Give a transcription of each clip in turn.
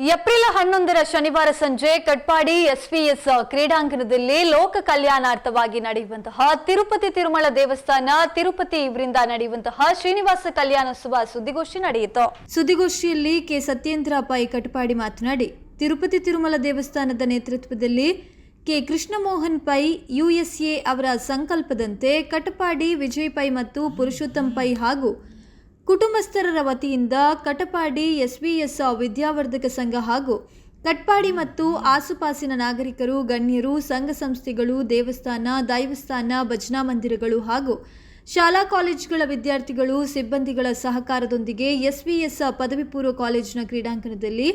April 11 ಶನಿವಾರ ಸಂಜೆ Katpadi SVS ಕ್ರೀಡಾಂಗಣದಲ್ಲಿ ಲೋಕ ಕಲ್ಯಾಣಾರ್ಥವಾಗಿ ನಡೆಯುವಂತಹ ತಿರುಪತಿ ತಿರುಮಲ ದೇವಸ್ಥಾನ ತಿರುಪತಿ ಇವರಿಂದ ನಡೆಯುವಂತಹ ಶ್ರೀನಿವಾಸ ಕಲ್ಯಾಣೋತ್ಸವ ಸುದ್ದಿಗೋಷ್ಠಿ ನಡೆಯಿತು. ಸುದ್ದಿಗೋಷ್ಠಿಯಲ್ಲಿ ಕೆ ಸತ್ಯೇಂದ್ರ ಪೈ ಕಟ್ಪಾಡಿ ಮಾತನಾಡಿ, ತಿರುಪತಿ ತಿರುಮಲ ದೇವಸ್ಥಾನದ ನೇತೃತ್ವದಲ್ಲಿ ಕೆ ಕೃಷ್ಣಮೋಹನ್ ಪೈ ಯುಎಸ್ಎ ಅವರ ಸಂಕಲ್ಪದಂತೆ ಕಟಪಾಡಿ ವಿಜಯ್ ಪೈ ಮತ್ತು ಪುರುಷೋತ್ತಮ್ ಪೈ ಹಾಗೂ ಕುಟುಂಬಸ್ಥರ ವತಿಯಿಂದ ಕಟಪಾಡಿ ಎಸ್ವಿಎಸ್ ವಿದ್ಯಾವರ್ಧಕ ಸಂಘ ಹಾಗೂ ಕಟ್ಪಾಡಿ ಮತ್ತು ಆಸುಪಾಸಿನ ನಾಗರಿಕರು, ಗಣ್ಯರು, ಸಂಘ ಸಂಸ್ಥೆಗಳು, ದೇವಸ್ಥಾನ, ದೈವಸ್ಥಾನ, ಭಜನಾ ಮಂದಿರಗಳು ಹಾಗೂ ಶಾಲಾ ಕಾಲೇಜುಗಳ ವಿದ್ಯಾರ್ಥಿಗಳು, ಸಿಬ್ಬಂದಿಗಳ ಸಹಕಾರದೊಂದಿಗೆ ಎಸ್ವಿಎಸ್ ಪದವಿ ಪೂರ್ವ ಕಾಲೇಜಿನ ಕ್ರೀಡಾಂಗಣದಲ್ಲಿ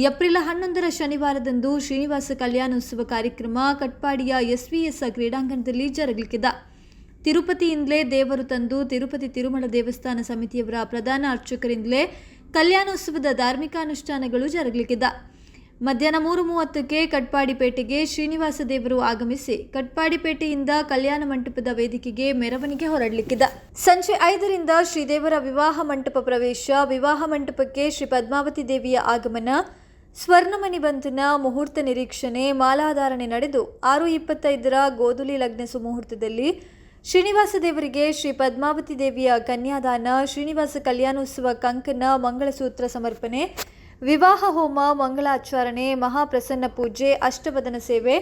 ಏಪ್ರಿಲ್ 11 ಶನಿವಾರದಂದು ಶ್ರೀನಿವಾಸ ಕಲ್ಯಾಣೋತ್ಸವ ಕಾರ್ಯಕ್ರಮ ಕಟ್ಪಾಡಿಯ ಎಸ್ವಿಎಸ್ ಕ್ರೀಡಾಂಗಣದಲ್ಲಿ ಜರುಗಲಿದೆ. ತಿರುಪತಿಯಿಂದಲೇ ದೇವರು ತಂದು ತಿರುಪತಿ ತಿರುಮಲ ದೇವಸ್ಥಾನ ಸಮಿತಿಯವರ ಪ್ರಧಾನ ಅರ್ಚಕರಿಂದಲೇ ಕಲ್ಯಾಣೋತ್ಸವದ ಧಾರ್ಮಿಕ ಅನುಷ್ಠಾನಗಳು ಜರುಗಲಿದೆ. ಮಧ್ಯಾಹ್ನ 3:30ಕ್ಕೆ ಕಟ್ಪಾಡಿ ಪೇಟೆಗೆ ಶ್ರೀನಿವಾಸ ದೇವರು ಆಗಮಿಸಿ ಕಟ್ಪಾಡಿ ಪೇಟೆಯಿಂದ ಕಲ್ಯಾಣ ಮಂಟಪದ ವೇದಿಕೆಗೆ ಮೆರವಣಿಗೆ ಹೊರಡಲಿಕ್ಕಿದೆ. ಸಂಜೆ 5ರಿಂದ ಶ್ರೀದೇವರ ವಿವಾಹ ಮಂಟಪ ಪ್ರವೇಶ, ವಿವಾಹ ಮಂಟಪಕ್ಕೆ ಶ್ರೀ ಪದ್ಮಾವತಿ ದೇವಿಯ ಆಗಮನ, ಸ್ವರ್ಣಮಣಿ ಬಂಧನ, ಮುಹೂರ್ತ ನಿರೀಕ್ಷಣೆ, ಮಾಲಾಧಾರಣೆ ನಡೆದು 6:25ರ ಗೋಧುಲಿ ಲಗ್ನ ಸುಮುಹೂರ್ತದಲ್ಲಿ ಶ್ರೀನಿವಾಸ ದೇವರಿಗೆ ಶ್ರೀ ಪದ್ಮಾವತಿ ದೇವಿಯ ಕನ್ಯಾದಾನ, ಶ್ರೀನಿವಾಸ ಕಲ್ಯಾಣೋತ್ಸವ ಕಂಕಣ, ಮಂಗಳಸೂತ್ರ ಸಮರ್ಪಣೆ, ವಿವಾಹ ಹೋಮ, ಮಂಗಳಾಚರಣೆ, ಮಹಾಪ್ರಸನ್ನ ಪೂಜೆ, ಅಷ್ಟವದನ ಸೇವೆ,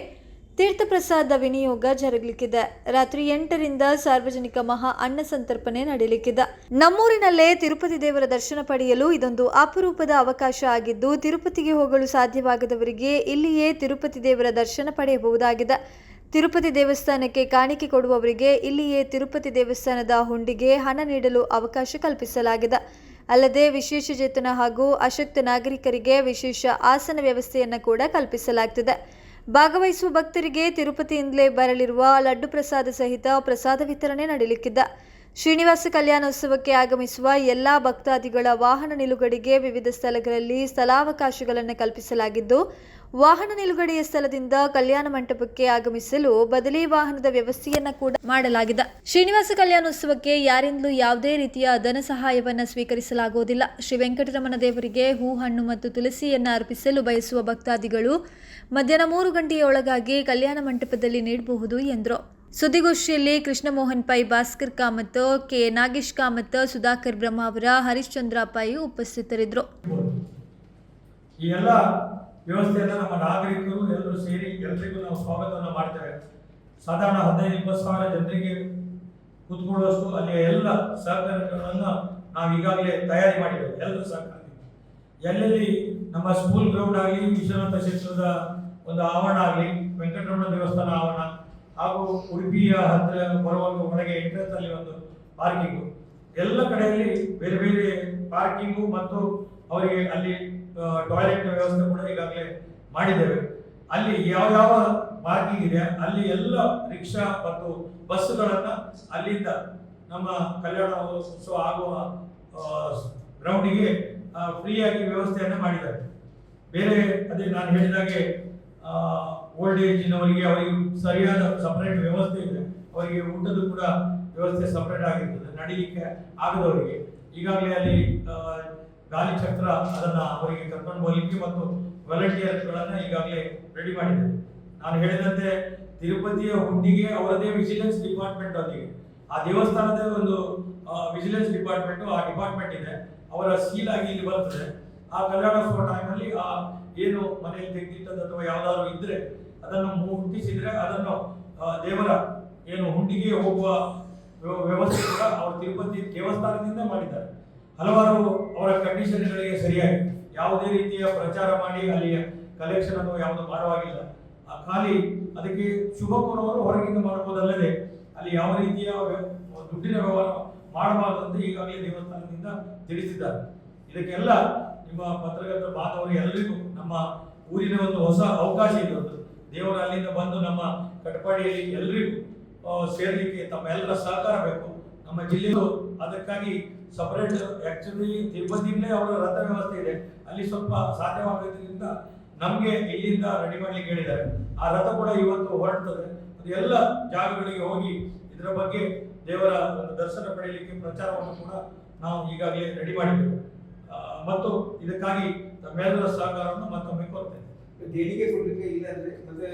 ತೀರ್ಥಪ್ರಸಾದ ವಿನಿಯೋಗ ಜರುಗಲಿಕ್ಕಿದೆ. ರಾತ್ರಿ 8ರಿಂದ ಸಾರ್ವಜನಿಕ ಮಹಾ ಅನ್ನ ಸಂತರ್ಪಣೆ ನಡೆಯಲಿಕ್ಕಿದೆ. ನಮ್ಮೂರಿನಲ್ಲೇ ತಿರುಪತಿ ದೇವರ ದರ್ಶನ ಪಡೆಯಲು ಇದೊಂದು ಅಪರೂಪದ ಅವಕಾಶ ಆಗಿದ್ದು, ತಿರುಪತಿಗೆ ಹೋಗಲು ಸಾಧ್ಯವಾಗದವರಿಗೆ ಇಲ್ಲಿಯೇ ತಿರುಪತಿ ದೇವರ ದರ್ಶನ ಪಡೆಯಬಹುದಾಗಿದೆ. ತಿರುಪತಿ ದೇವಸ್ಥಾನಕ್ಕೆ ಕಾಣಿಕೆ ಕೊಡುವವರಿಗೆ ಇಲ್ಲಿಯೇ ತಿರುಪತಿ ದೇವಸ್ಥಾನದ ಹುಂಡಿಗೆ ಹಣ ನೀಡಲು ಅವಕಾಶ ಕಲ್ಪಿಸಲಾಗಿದೆ. ಅಲ್ಲದೆ ವಿಶೇಷಚೇತನ ಹಾಗೂ ಅಶಕ್ತ ನಾಗರಿಕರಿಗೆ ವಿಶೇಷ ಆಸನ ವ್ಯವಸ್ಥೆಯನ್ನು ಕೂಡ ಕಲ್ಪಿಸಲಾಗುತ್ತದೆ. ಭಾಗವಹಿಸುವ ಭಕ್ತರಿಗೆ ತಿರುಪತಿಯಿಂದಲೇ ಬರಲಿರುವ ಲಡ್ಡು ಪ್ರಸಾದ ಸಹಿತ ಪ್ರಸಾದ ವಿತರಣೆ ನಡೆಯಲಿಕ್ಕಿದೆ. ಶ್ರೀನಿವಾಸ ಕಲ್ಯಾಣೋತ್ಸವಕ್ಕೆ ಆಗಮಿಸುವ ಎಲ್ಲಾ ಭಕ್ತಾದಿಗಳ ವಾಹನ ನಿಲುಗಡೆಗೆ ವಿವಿಧ ಸ್ಥಳಗಳಲ್ಲಿ ಸ್ಥಳಾವಕಾಶಗಳನ್ನು ಕಲ್ಪಿಸಲಾಗಿದ್ದು, ವಾಹನ ನಿಲುಗಡೆಯ ಸ್ಥಳದಿಂದ ಕಲ್ಯಾಣ ಮಂಟಪಕ್ಕೆ ಆಗಮಿಸಲು ಬದಲಿ ವಾಹನದ ವ್ಯವಸ್ಥೆಯನ್ನ ಕೂಡ ಮಾಡಲಾಗಿದೆ. ಶ್ರೀನಿವಾಸ ಕಲ್ಯಾಣೋತ್ಸವಕ್ಕೆ ಯಾರಿಂದಲೂ ಯಾವುದೇ ರೀತಿಯ ಧನ ಸಹಾಯವನ್ನು ಸ್ವೀಕರಿಸಲಾಗುವುದಿಲ್ಲ. ಶ್ರೀ ವೆಂಕಟರಮಣ ದೇವರಿಗೆ ಹೂ, ಹಣ್ಣು ಮತ್ತು ತುಳಸಿಯನ್ನು ಅರ್ಪಿಸಲು ಬಯಸುವ ಭಕ್ತಾದಿಗಳು ಮಧ್ಯಾಹ್ನ 3 ಗಂಟೆಯೊಳಗಾಗಿ ಕಲ್ಯಾಣ ಮಂಟಪದಲ್ಲಿ ನೀಡಬಹುದು ಎಂದರು. ಸುದ್ದಿಗೋಷ್ಠಿಯಲ್ಲಿ ಕೃಷ್ಣಮೋಹನ್ ಪೈ, ಭಾಸ್ಕರ್ ಕಾಮತ್, ಕೆ ನಾಗೇಶ್ ಕಾಮತ್, ಸುಧಾಕರ್ ಬ್ರಹ್ಮಾವರ, ಹರಿಶ್ಚಂದ್ರ ಪೈ ಉಪಸ್ಥಿತರಿದ್ದರು. ಈ ಎಲ್ಲ ವ್ಯವಸ್ಥೆಯನ್ನು ನಮ್ಮ ನಾಗರಿಕರು ಎಲ್ಲರೂ ಸೇರಿ ಎಲ್ಲರಿಗೂ ನಾವು ಸ್ವಾಗತವನ್ನು ಮಾಡ್ತೇವೆ. ಸಾಧಾರಣ 15-20 ಸಾವಿರ ಜನರಿಗೆ ಕೂತ್ಕೊಳ್ಳುವಷ್ಟು ಅಲ್ಲಿಯ ಎಲ್ಲ ಸಹಕಾರಗಳನ್ನು ನಾವು ಈಗಾಗಲೇ ತಯಾರಿ ಮಾಡಿದ್ದೇವೆ. ಎಲ್ಲರೂ ಸಹಕಾರ ಎಲ್ಲೆಲ್ಲಿ ನಮ್ಮ ಸ್ಕೂಲ್ ಗ್ರೌಂಡ್ ಆಗಲಿ, ವಿಶ್ವನಾಥ ಕ್ಷೇತ್ರದ ಒಂದು ಆವರಣ ಆಗಲಿ, ವೆಂಕಟರಮಣ ದೇವಸ್ಥಾನ ಆವರಣ ಹಾಗೂ ಉಡುಪಿಯ ಹತ್ತಿರ ಬರುವಾಗ ಹೊರಗೆ ಎಂಟ್ರೆನ್ಸ್ ಅಲ್ಲಿ ಒಂದು ಪಾರ್ಕಿಂಗು, ಎಲ್ಲ ಕಡೆಯಲ್ಲಿ ಬೇರೆ ಬೇರೆ ಪಾರ್ಕಿಂಗು ಮತ್ತು ಅವರಿಗೆ ಅಲ್ಲಿ ಟಾಯ್ಲೆಟ್ ವ್ಯವಸ್ಥೆ ಕೂಡ ಈಗಾಗಲೇ ಮಾಡಿದ್ದೇವೆ. ಅಲ್ಲಿ ಯಾವ ಪಾರ್ಕಿಂಗ್ ಇದೆ ಅಲ್ಲಿ ಎಲ್ಲ ರಿಕ್ಷಾ ಮತ್ತು ಬಸ್ಸುಗಳನ್ನ ಅಲ್ಲಿಂದ ನಮ್ಮ ಕಲ್ಯಾಣೋತ್ಸವ ಆಗುವ ಗ್ರೌಂಡಿಗೆ ಫ್ರೀಯಾಗಿ ವ್ಯವಸ್ಥೆಯನ್ನ ಮಾಡಿದ್ದಾರೆ. ಬೇರೆ ಅದೇ ನಾನು ಹೇಳಿದಾಗೆ ಓಲ್ಡ್ ಏಜಿನವರಿಗೆ ಅವರಿಗೆ ಸರಿಯಾದ ಸಪರೇಟ್ ವ್ಯವಸ್ಥೆ ಇದೆ. ಅವರಿಗೆ ಊಟದ ಕೂಡ ವ್ಯವಸ್ಥೆ ಸಪರೇಟ್ ಆಗಿರ್ತದೆ. ನಡೀಲಿಕ್ಕೆ ಆಗದವರಿಗೆ ಈಗಾಗಲೇ ಅಲ್ಲಿ ಗಾಲಿ ಚಕ್ರ ಅದನ್ನ ಅವರಿಗೆ ಕರ್ಕೊಂಡು ಹೋಗ್ಲಿಕ್ಕೆ ಮತ್ತು ವಾಲಂಟಿಯರ್ಸ್ಗಳನ್ನ ಈಗಾಗಲೇ ರೆಡಿ ಮಾಡಿದ್ದಾರೆ. ನಾನು ಹೇಳಿದಂತೆ ತಿರುಪತಿಯ ಹುಂಡಿಗೆ ಅವರದೇ ವಿಜಿಲೆನ್ಸ್ ಡಿಪಾರ್ಟ್ಮೆಂಟ್ ಒಂದಿಗೆ, ಆ ದೇವಸ್ಥಾನದ ಒಂದು ವಿಜಿಲೆನ್ಸ್ ಡಿಪಾರ್ಟ್ಮೆಂಟ್, ಆ ಡಿಪಾರ್ಟ್ಮೆಂಟ್ ಇದೆ, ಅವರ ಸೀಲ್ ಆಗಿ ಇಲ್ಲಿ ಬರ್ತದೆ. ಆ ಕಲ್ಯಾಣೋತ್ಸವ ಟೈಮಲ್ಲಿ ಆ ಏನು ಮನೆಯಲ್ಲಿ ತೆಗೆದಿಟ್ಟದ್ದು ಅಥವಾ ಯಾವ್ದಾದ್ರು ಇದ್ರೆ ಅದನ್ನು ಮುಟ್ಟಿಸಿದ್ರೆ ಅದನ್ನು ದೇವರ ಏನು ಹುಂಡಿಗೆ ಹೋಗುವ ವ್ಯವಸ್ಥೆ ಕೂಡ ಅವರು ತಿರುಪತಿ ದೇವಸ್ಥಾನದಿಂದ ಮಾಡಿದ್ದಾರೆ. ಹಲವಾರು ಅವರ ಕಂಡೀಷನ್ಗಳಿಗೆ ಸರಿಯಾಗಿ ಯಾವುದೇ ರೀತಿಯ ಪ್ರಚಾರ ಮಾಡಿ ಅಲ್ಲಿ ಕಲೆಕ್ಷನ್ ಅಥವಾ ಯಾವುದು ಮಾಡುವಾಗಿಲ್ಲ. ಖಾಲಿ ಅದಕ್ಕೆ ಶುಭ ಕೋರುವವರು ಹೊರಗಿಂದ ಮಾಡಬಹುದಲ್ಲದೆ ಅಲ್ಲಿ ಯಾವ ರೀತಿಯ ದುಡ್ಡಿನ ವ್ಯವಹಾರ ಮಾಡಬಾರದು ಅಂತ ಈಗಾಗಲೇ ದೇವಸ್ಥಾನದಿಂದ ತಿಳಿಸಿದ್ದಾರೆ. ಇದಕ್ಕೆಲ್ಲ ನಿಮ್ಮ ಪತ್ರಕರ್ತ ಬಾಂಧವರು ಎಲ್ಲರಿಗೂ ನಮ್ಮ ಊರಿನ ಒಂದು ಹೊಸ ಅವಕಾಶ ಇರೋದು. ದೇವರು ಅಲ್ಲಿಂದ ಬಂದು ನಮ್ಮ ಕಟಪಾಡಿಯಲ್ಲಿ ಎಲ್ಲರಿಗೂ ಸೇರ್ಲಿಕ್ಕೆ ತಮ್ಮ ಎಲ್ಲರ ಸಹಕಾರ ಬೇಕು. ನಮ್ಮ ಜಿಲ್ಲೆಯು ಅದಕ್ಕಾಗಿ ಸಪರೇಟ್ ಆಕ್ಚುಲಿ ತಿರುಪತಿಯಲ್ಲೇ ಅವರ ರಥ ವ್ಯವಸ್ಥೆ ಇದೆ, ಅಲ್ಲಿ ಸ್ವಲ್ಪ ಸಾಧ್ಯವಾಗೋದ್ರಿಂದ ನಮಗೆ ಇಲ್ಲಿಂದ ರೆಡಿ ಮಾಡ್ಲಿಕ್ಕೆ ಹೇಳಿದ್ದಾರೆ. ಆ ರಥ ಕೂಡ ಇವತ್ತು ಹೊರಡ್ತದೆ. ಅದು ಎಲ್ಲ ಜಾಗಗಳಿಗೆ ಹೋಗಿ ಇದರ ಬಗ್ಗೆ ದೇವರ ಒಂದು ದರ್ಶನ ಪಡೆಯಲಿಕ್ಕೆ ಪ್ರಚಾರವನ್ನು ಕೂಡ ನಾವು ಈಗಾಗಲೇ ರೆಡಿ ಮಾಡಿದ್ದೇವೆ. ಮತ್ತು ಇದಕ್ಕಾಗಿ ತಮ್ಮೆಲ್ಲರ ಸಹಕಾರವನ್ನು ಮತ್ತೊಮ್ಮೆ ಕೋರ್ತೇನೆ. ದೇಣಿಗೆ ಕೊಡ್ಲಿಕ್ಕೆ ಇಲ್ಲ ಅಂದ್ರೆ ಮತ್ತೆ